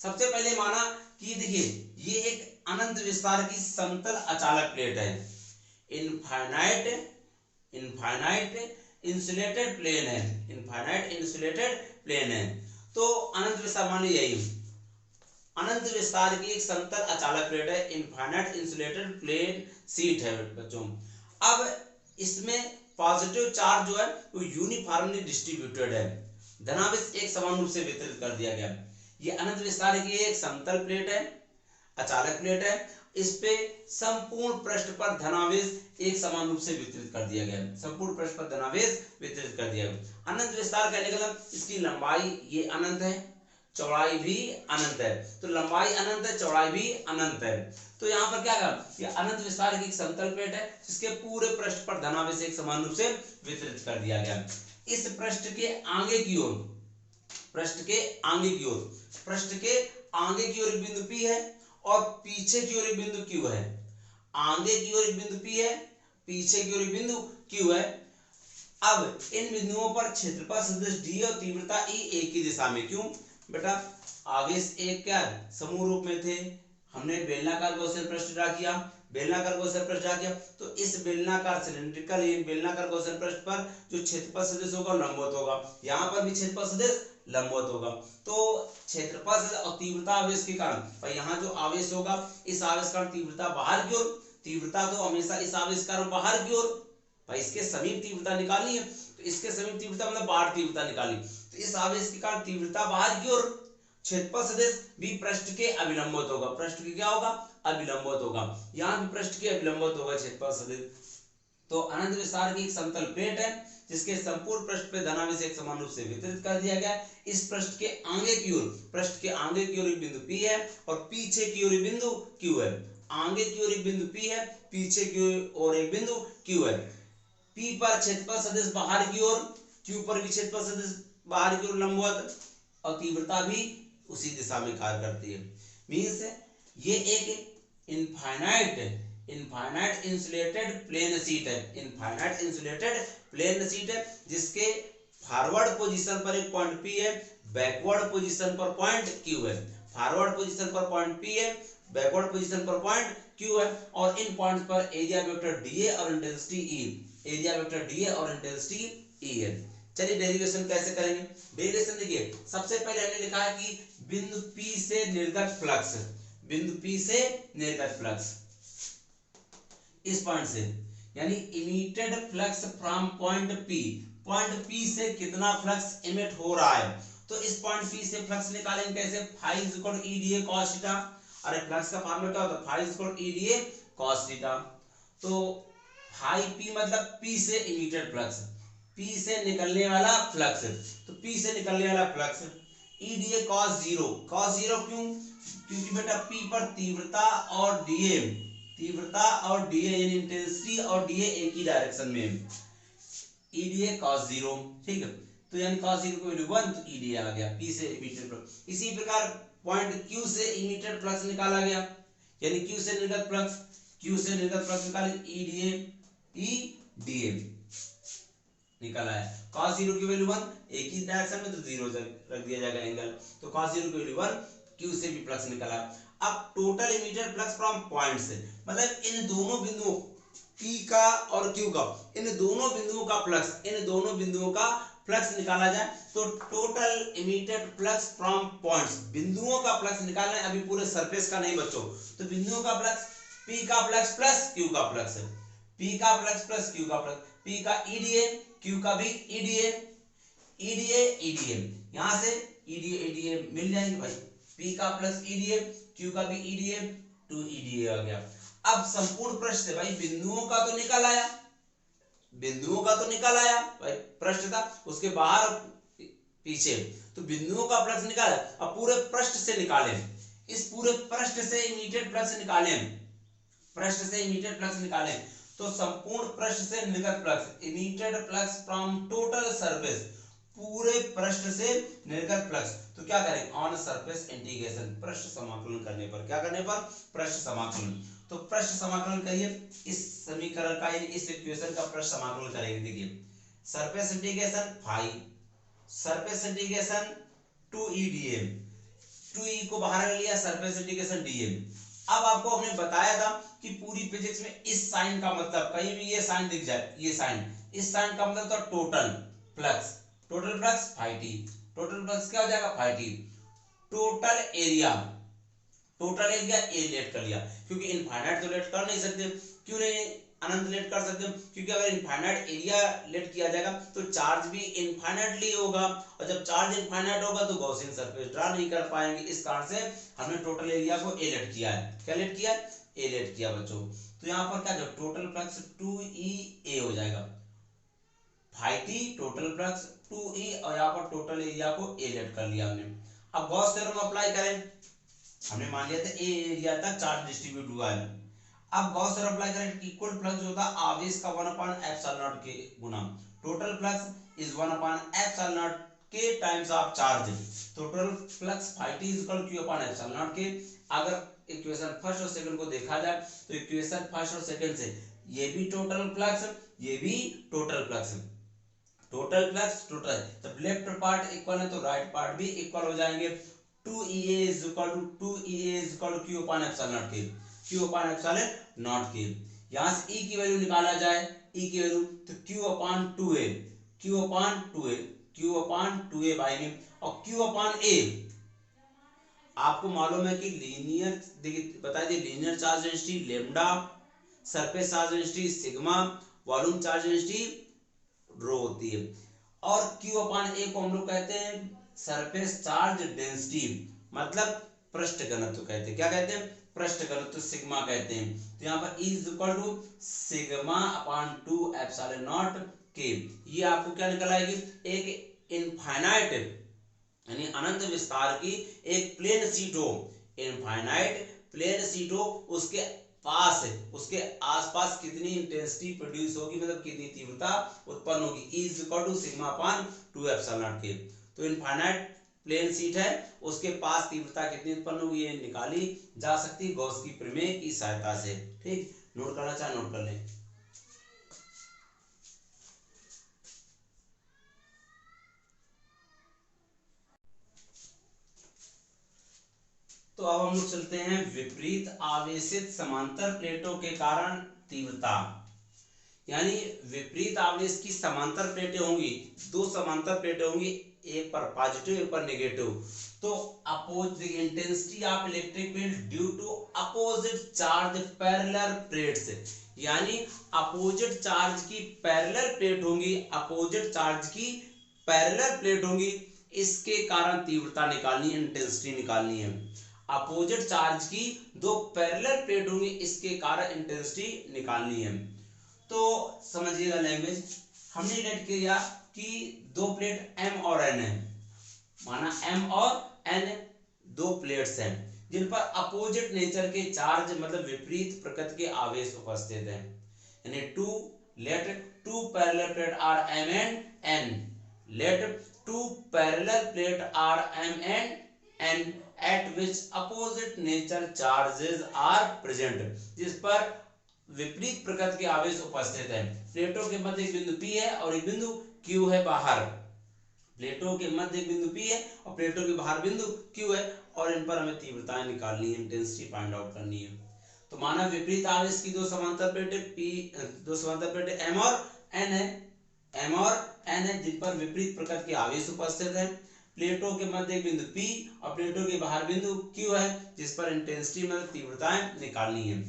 सबसे पहले माना कि देखिए ये एक अनंत विस्तार की समतल अचालक प्लेट है, इनफाइनाइट इंसुलेटेड प्लेन है, इनफाइनाइट इंसुलेटेड प्लेन है। तो अनंत विस्तार मान लीजिए यही अनंत विस्तार की एक समतल अचालक प्लेट है, इनफाइनाइट इंसुलेटेड प्लेन शीट है बच्चों। अब इसमें पॉजिटिव चार्ज जो है वो यूनिफॉर्मली डिस्ट्रीब्यूटेड है, धनावेश एक समान रूप से वितरित कर दिया गया। ये अनंत विस्तार की एक समतल प्लेट है, अचालक प्लेट है, इस पे संपूर्ण पृष्ठ पर धनावेश एक समान रूप से वितरित कर दिया गया, संपूर्ण पृष्ठ पर धनावेश वितरित कर दिया गया। अनंत विस्तार कहने का मतलब इसकी लंबाई ये अनंत है, चौड़ाई भी अनंत है, तो लंबाई अनंत है, चौड़ाई भी अनंत है। तो यहाँ पर क्या कहा, ये अनंत विस्तार की एक समतल प्लेट है जिसके पूरे पृष्ठ पर धनावेश एक समान रूप से वितरित कर दिया गया। इस पृष्ठ के आगे की ओर, पृष्ठ के आगे की ओर, पृष्ठ के आगे की ओर एक बिंदु P है और पीछे की ओर एक बिंदु Q है। आगे की ओर एक बिंदु P है, पीछे की ओर एक बिंदु Q है। अब इन बिंदुओं पर क्षेत्रफल सदिश D और तीव्रता E एक ही दिशा में, क्यों बेटा, आगे से एक क्या समूह रूप में थे, हमने बेलनाकार गॉसियन पृष्ठ ड्रा किया, बेलनाकार गॉसियन पृष्ठ ड्रा किया, तो इस बेलनाकार सिलिंड्रिकल बेलनाकार गॉसियन पृष्ठ पर जो क्षेत्रफल सदिश होगा लंबवत होगा, यहाँ पर भी क्षेत्रफल सदिश लंबवत होगा। तो क्षेत्रफल सदिश और तीव्रता आवेश के कारण भाई यहाँ जो आवेश होगा, इस आवेश का तीव्रता बाहर की ओर, तीव्रता तो हमेशा इस आवेश का बाहर की ओर, भाई इसके समीप तीव्रता निकालनी है, तो इसके समीप तीव्रता मतलब बाहर तीव्रता निकाली, तो इस आवेश के कारण तीव्रता बाहर की ओर, क्षेत्रफल सदिश भी पृष्ठ के अभिलंबवत होगा, पृष्ठ के क्या होगा, अभिलंबवत होगा, यहाँ भी पृष्ठ के अभिलंबवत होगा क्षेत्रफल सदिश। तो अनंत विस्तार की एक समतल प्लेट है जिसके संपूर्ण पृष्ठ पे धनावेश एक समान रूप से वितरित कर दिया गया। इस पृष्ठ के आगे की ओर, पृष्ठ के आगे की ओर एक बिंदु P है और पीछे की ओर एक बिंदु Q है। आगे की ओर एक बिंदु P है, पीछे की ओर एक बिंदु Q है। P पर क्षेत्रफल सदिश बाहर की ओर, Q पर भी क्षेत्रफल सदिश बाहर की ओर लंबवत, और तीव्रता भी उसी दिशा में कार्य करती है। मींस ये एक इनफाइनाइट इंसुलेटेड प्लेन शीट है, इनफाइनाइट इंसुलेटेड प्लेन शीट है जिसके फॉरवर्ड पोजीशन पर एक पॉइंट P है, बैकवर्ड पोजीशन पर पॉइंट Q है। फॉरवर्ड पोजीशन पर पॉइंट P है, बैकवर्ड पोजीशन पर पॉइंट Q है, और इन पॉइंट्स पर एरिया वेक्टर dA और intensity E, area vector dA और इंटेंसिटी E है। चलिए डेरिवेशन कैसे करेंगे। डेरिवेशन देखिए, सबसे पहले हमने लिखा है कि बिंदु P से निर्गत फ्लक्स, बिंदु P से निर्गत फ्लक्स, इस पॉइंट से, यानी emitted flux from point P, point P से कितना फ्लक्स इमिट हो रहा है, तो इस पॉइंट P से फ्लक्स निकालेंगे कैसे, phi = EDA cos थीटा। अरे फ्लक्स का फॉर्मूला क्या होता है, phi = EDA cos थीटा। तो phi P मतलब P से इमिटेड फ्लक्स, P से निकलने वाला फ्लक्स, तो P से निकलने वाला फ्लक्स EDA cos 0, cos 0 क्यों, क्योंकि बेटा P पर तीव्रता और dA, तीव्रता और dA यानी इंटेंसिटी और dA एक ही डायरेक्शन में, EDA cos 0, ठीक है। तो यानी cos 0 को वैल्यू 1, तो EDA आ गया, P से इमिटेड फ्लक्स। इसी प्रकार पॉइंट Q से इमिटेड फ्लक्स निकाला गया, यानी Q से निर्गत फ्लक्स, Q से निर्गत फ्लक्स निकाले EDA निकला है। cos 0 की वैल्यू 1, एक ही डायरेक्शन में तो 0 रख दिया जाएगा एंगल, तो cos 0 की वैल्यू 1, Q से भी फ्लक्स निकला। अब total emitted flux from point से, मतलब इन दोनों बिंदुओं P का और Q का, इन दोनों बिंदुओं का फ्लक्स, इन दोनों बिंदुओं का फ्लक्स निकाला जाए तो total emitted flux from points, बिंदुओं का फ्लक्स निकालना है, अभी पूरे सरफेस का नहीं बच्चों। तो बिंदुओं का फ्लक्स, P का फ्लक्स प्लस Q का फ्लक्स है, P का फ्लक्स प्लस Q का फ्लक्स, P का EDA, Q का भी EDA, EDA यहां से EDA मिल जाएंगे भाई, P का प्लस EDA, Q का भी EDA, 2 EDA आ गया। अब संपूर्ण पृष्ठ से भाई बिंदुओं का तो निकल आया, बिंदुओं का तो निकल आया भाई, पृष्ठ था उसके बाहर पीछे, तो बिंदुओं का फ्लक्स निकाला। अब पूरे पृष्ठ से निकालें, इस पूरे पृष्ठ से इमीडिएट फ्लक्स निकालें, पृष्ठ से इमीडिएट फ्लक्स निकालें तो संपूर्ण पृष्ठ से निर्गत flux, immediate flux from total surface, पूरे पृष्ठ से निर्गत फ्लक्स, तो क्या करेंगे ऑन सरफेस इंटीग्रेशन, पृष्ठ समाकलन करने पर, क्या करने पर, पृष्ठ समाकलन। तो पृष्ठ समाकलन करिए इस समीकरण का, यानी इस इक्वेशन का पृष्ठ समाकलन करेंगे। देखिए surface integration phi, surface integration 2 EDA, 2e को बाहर ले लिया, सरफेस इंटीग्रेशन dm। अब आपको हमने बताया था कि पूरी फिजिक्स में इस साइन का मतलब, कहीं भी ये साइन दिख जाए, ये साइन, इस साइन का मतलब था total flux, total flux phi t, total flux क्या हो जाएगा phi t। Total area, total area A लेट कर लिया, क्योंकि इनफाइनाइट तो लेट कर नहीं सकते। क्यों नहीं अनंत लेट कर सकते? क्योंकि अगर इनफाइनाइट एरिया लेट किया जाएगा तो चार्ज भी इनफाइनाइटली होगा, और जब चार्ज इनफाइनाइट होगा तो गॉसियन सरफेस ड्रा नहीं कर पाएंगे। इस कारण से हमने टोटल एरिया को ए लेट किया है। क्या लेट किया? ए लेट किया बच्चों। तो यहाँ पर क्या, जब टोटल फ्लक्स 2e हो जाएगा, phi t total flux 2e, और यहाँ पर टोटल एरिया को ए लेट कर लिया हमने। अब गॉस थ्योरम अप्लाई करें, हमने मान लिया था ए एरिया तक चार्ज डिस्ट्रीब्यूट हुआ है। अब गॉस थ्योरम अप्लाई करें, इक्वल फ्लक्स होता है आवेश का 1/ε0 के गुना टोटल फ्लक्स इज 1/ε0 के times of charge. Total flux phi t q/ε0 के। अगर इक्वेशन फर्स्ट और सेकंड को देखा जाए तो इक्वेशन फर्स्ट और सेकंड से ये भी टोटल फ्लक्स, ये भी total flux, total flux total, जब लेफ्ट पार्ट इक्वल है तो राइट पार्ट भी इक्वल हो जाएंगे। 2EA is equal to Q/ε0 के, Q/ε0 के। यहाँ से E की वैल्यू निकाला जाए, E की वैल्यू तो Q/2A, Q/2A, Q/2A बाई, और Q/A आपको मालूम है कि लीनियर, देखिए बता दिए, linear charge density lambda, surface charge density sigma, volume charge density rho होती है। और Q/A को हम लोग कहते हैं सरफेस चार्ज डेंसिटी, मतलब पृष्ठ घनत्व कहते हैं। क्या कहते हैं? पृष्ठ घनत्व, सिग्मा कहते हैं। तो यहाँ पर E इज इक्वल टू σ/2ε0 के। ये आपको क्या निकल आएगी? एक इनफाइनाइट यानी अनंत विस्तार की एक प्लेन शीट हो, इनफाइनाइट प्लेन शीट हो, उसके पास, उसके आसपास कितनी इंटेंसिटी प्रोड्यूस होगी, मतलब कितनी तीव्रता उत्पन्न होगी, E इज इक्वल टू σ/2ε0 के। तो इनफाइनाइट प्लेन शीट है, उसके पास तीव्रता कितनी उत्पन्न होगी ये निकाली जा सकती है गॉस की प्रमेय की सहायता से। ठीक, नोट करना चाहे नोट कर लें। तो अब हम लोग चलते हैं विपरीत आवेशित समांतर प्लेटों के कारण तीव्रता। यानी विपरीत आवेश की समांतर प्लेटें होंगी, दो समांतर प्लेटें होंगी, एक पर पॉजिटिव एक पर नेगेटिव। तो opposite intensity of electric field due to opposite charge parallel plates, यानी अपोजिट चार्ज की पैरेलल प्लेट होंगी, अपोजिट चार्ज की पैरेलल प्लेट होंगी, इसके कारण तीव्रता निकालनी है, इंटेंसिटी निकालनी है। अपोजिट चार्ज की दो पैरेलल प्लेट होंगी, इसके कारण इंटेंसिटी निकालनी है। तो समझिएगा लैंग्वेज, हमने लेट किया कि दो प्लेट M और N है, माना M और N दो प्लेट्स हैं जिन पर अपोजिट नेचर के चार्ज, मतलब विपरीत प्रकृति के आवेश उपस्थित हैं। यानी let two parallel plate are M and N, let two parallel plate are M and N at which opposite nature charges are present, जिस पर विपरीत प्रकृति के आवेश उपस्थित है। प्लेटों के मध्य एक बिंदु P है और एक बिंदु Q है बाहर, प्लेटों के मध्य एक बिंदु P है और प्लेटों के बाहर बिंदु Q है, और इन पर हमें तीव्रताएं निकालनी है, इंटेंसिटी फाइंड आउट करनी है। तो माना विपरीत आवेश की दो समांतर प्लेटें दो समांतर प्लेटें M और N है, M और N है, जिन पर विपरीत प्रकृति के आवेश उपस्थित है। प्लेटों के मध्य एक बिंदु P और प्लेटों के बाहर बिंदु Q है, जिस पर इंटेंसिटी मतलब तीव्रताएं निकालनी है।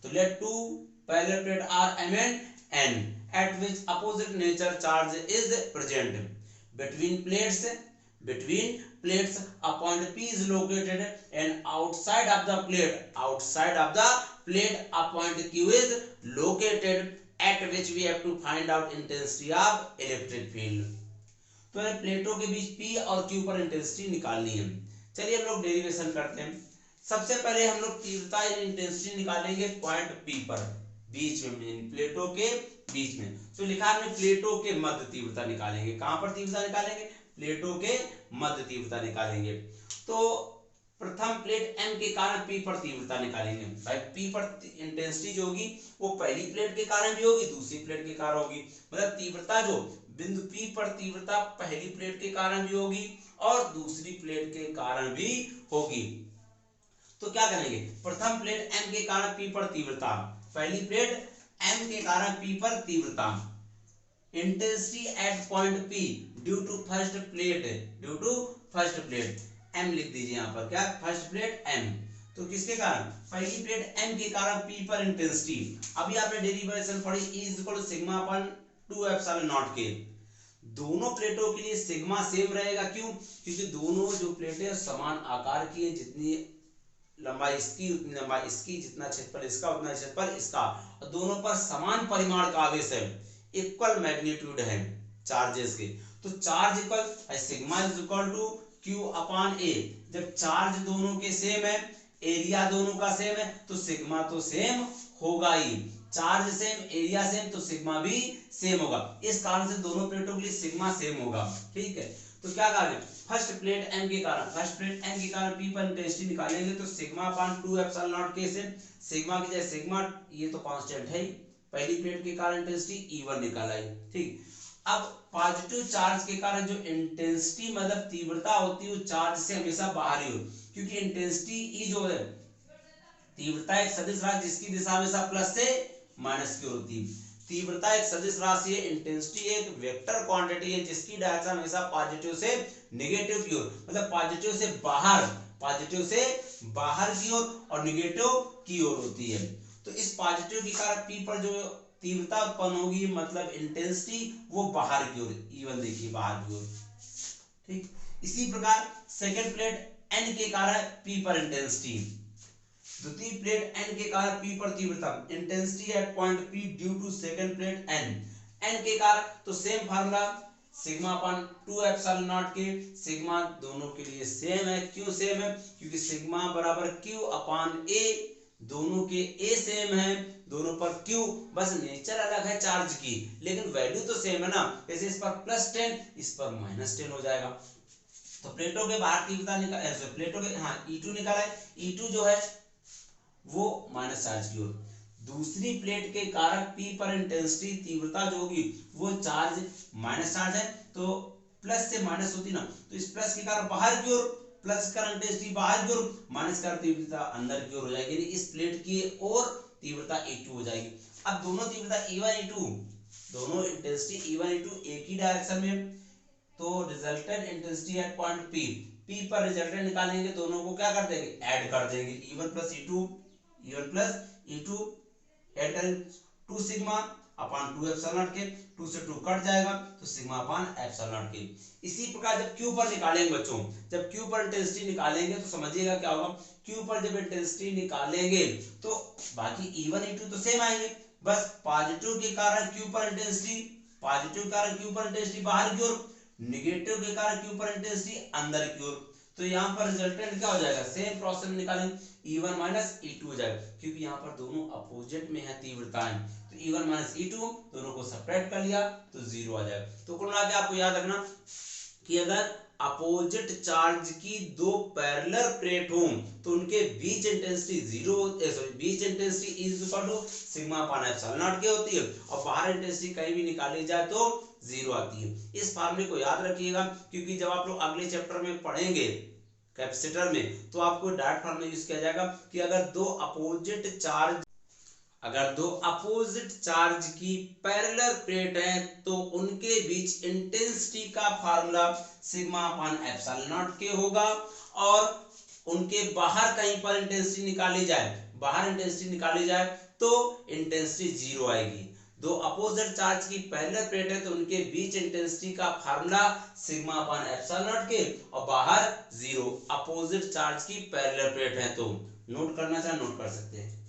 तो let two parallel plate are M and N at which opposite nature charge is present between plates, a point P is located, and outside of the plate a point Q is located, at which we have to find out intensity of electric field। तो प्लेटों के बीच P और Q पर intensity निकालनी है। चलिए हम लोग डेरिवेशन करते हैं। सबसे पहले हम लोग तीव्रता इंटेंसिटी निकालेंगे पॉइंट P पर, बीच में, प्लेटों के बीच में। तो लिखा हमने प्लेटों के मध्य तीव्रता निकालेंगे। कहां पर तीव्रता निकालेंगे? प्लेटों के मध्य तीव्रता निकालेंगे। तो प्रथम प्लेट M के कारण P पर तीव्रता निकालेंगे। भाई P पर इंटेंसिटी जो होगी वो पहली प्लेट के कारण भी होगी, दूसरी प्लेट के कारण होगी। मतलब तीव्रता जो बिंदु P पर तीव्रता पहली प्लेट के कारण भी होगी और दूसरी प्लेट के कारण भी होगी। तो क्या करेंगे, प्रथम प्लेट M के कारण P पर तीव्रता, पहली प्लेट M के कारण P पर तीव्रता, intensity at point P due to first plate M लिख दीजिए यहाँ पर, क्या फर्स्ट प्लेट M। तो किसके कारण, पहली प्लेट M के कारण P पर इंटेंसिटी, अभी आपने डेरिवेशन पढ़ी E is equal to sigma upon 2 epsilon naught के, दोनों प्लेटों के लिए सिग्मा सेम रहेगा, क्यों, क्योंकि दोनों जो प्लेटें समान आकार की है, जितनी लंबाई इसकी उतनी लंबाई इसकी, जितना क्षेत्रफल इसका उतना क्षेत्रफल इसका, और दोनों पर समान परिमाण का आवेश है, इक्वल मैग्नीट्यूड है चार्जेस के। तो charge equal sigma is equal to Q upon A, जब चार्ज दोनों के सेम है, एरिया दोनों का सेम है, तो सिग्मा तो सेम होगा ही, चार्ज सेम एरिया सेम तो सिग्मा भी सेम होगा, इस कारण से दोनों प्लेटों के लिए सिग्मा सेम होगा। ठीक है, तो क्या करेंगे, फर्स्ट प्लेट M के कारण P पर इंटेंसिटी निकालेंगे, तो सिग्मा अपॉन 2 एप्सिलॉन नॉट के से सिग्मा की जगह सिग्मा, ये तो कांस्टेंट है ही, पहली प्लेट के कारण इंटेंसिटी E1 निकाला है। ठीक, अब पॉजिटिव चार्ज के कारण जो इंटेंसिटी मतलब तीव्रता होती है वो चार्ज से हमेशा बाहर ही हो, क्योंकि इंटेंसिटी E जो है, तीव्रता एक सदिश राशि जिसकी दिशा हमेशा प्लस से माइनस की ओर होती है, तीव्रता एक सदिश राशि है, इंटेंसिटी एक वेक्टर क्वांटिटी है जिसकी डायरेक्शन हमेशा पॉजिटिव से नेगेटिव की ओर, मतलब पॉजिटिव से बाहर की ओर और नेगेटिव की ओर होती है। तो इस पॉजिटिव के कारण P पर जो तीव्रता उत्पन्न होगी, मतलब इंटेंसिटी, वो बाहर की ओर, E1 देखिए बाहर की ओर। ठीक, इसी प्रकार सेकंड प्लेट N के कारण P पर इंटेंसिटी, द्वितीय प्लेट N के कारण P पर तीव्रता, intensity at point P due to second plate N के कारण, तो same formula sigma upon 2 epsilon naught के, सिग्मा दोनों के लिए सेम है, क्यों सेम है, क्योंकि सिग्मा बराबर Q अपॉन A, दोनों के A सेम है, दोनों पर Q, बस नेचर अलग है चार्ज की, लेकिन वैल्यू तो सेम है ना, जैसे इस पर +10 इस पर -10 हो जाएगा। तो प्लेटों के बाहर तीव्रता निकाल, प्लेटों के E2 निकाला है, E2 जो है वो माइनस चार्ज की ओर, दूसरी प्लेट के कारण P पर इंटेंसिटी तीव्रता जो होगी वो चार्ज माइनस चार्ज है, तो प्लस से माइनस होती ना, तो इस प्लस के कारण बाहर की ओर, प्लस का इंटेंसिटी बाहर की ओर, माइनस का तीव्रता अंदर की ओर हो जाएगी, यानी इस प्लेट की ओर तीव्रता E2 हो जाएगी। अब दोनों तीव्रता E1 E2, दोनों इंटेंसिटी E1 E2 एक ही डायरेक्शन में, तो resultant intensity at point P पर रिजल्टेंट निकालेंगे, दोनों को क्या कर देंगे, ऐड कर देंगे, E1 प्लस E2 ऐड करें 2 सिग्मा अपॉन 2 एप्सिलॉन नॉट के, 2 से 2 कट जाएगा, तो सिग्मा अपॉन एप्सिलॉन नॉट के। इसी प्रकार जब Q पर निकालेंगे बच्चों, जब Q पर इंटेंसिटी निकालेंगे तो समझिएगा क्या होगा, Q पर जब इंटेंसिटी निकालेंगे तो बाकी E1 E2 तो सेम आएंगे, बस पॉजिटिव के कारण Q पर इंटेंसिटी बाहर की ओर, नेगेटिव के कारण Q पर इंटेंसिटी अंदर की ओर, तो यहाँ पर रिजल्टेंट क्या हो जाएगा, सेम प्रोसेस में निकालेंगे, E1 माइनस E2 हो जाएगा, क्योंकि यहाँ पर दोनों अपोजिट में है तीव्रताएं, तो E1 माइनस E2 दोनों को सब्ट्रैक्ट कर लिया तो 0 आ जाएगा। तो कुल मिला के आपको याद रखना कि अगर अपोजिट चार्ज की दो पैरेलल प्लेट हो तो उनके बीच intensity is equal to sigma upon epsilon naught के होती है, और बाहर इंटेंसिटी कहीं भी निकाली जाए तो 0 आती है। इस फार्मूले को याद रखिएगा, क्योंकि जब आप लोग अगले चैप्टर में पढ़ेंगे कैपेसिटर में, तो आपको डायरेक्ट फार्मूला यूज किया जाएगा कि अगर दो अपोजिट चार्ज की पैरेलल प्लेट है तो उनके बीच इंटेंसिटी का formula sigma upon epsilon naught के होगा, और उनके बाहर कहीं पर इंटेंसिटी निकाली जाए तो इंटेंसिटी 0 आएगी। दो अपोजिट चार्ज की पैरेलल प्लेट है तो उनके बीच इंटेंसिटी का formula sigma upon epsilon naught के, और बाहर 0, अपोजिट चार्ज की पैरेलल प्लेट है, तो नोट करना चाहे नोट कर सकते हैं।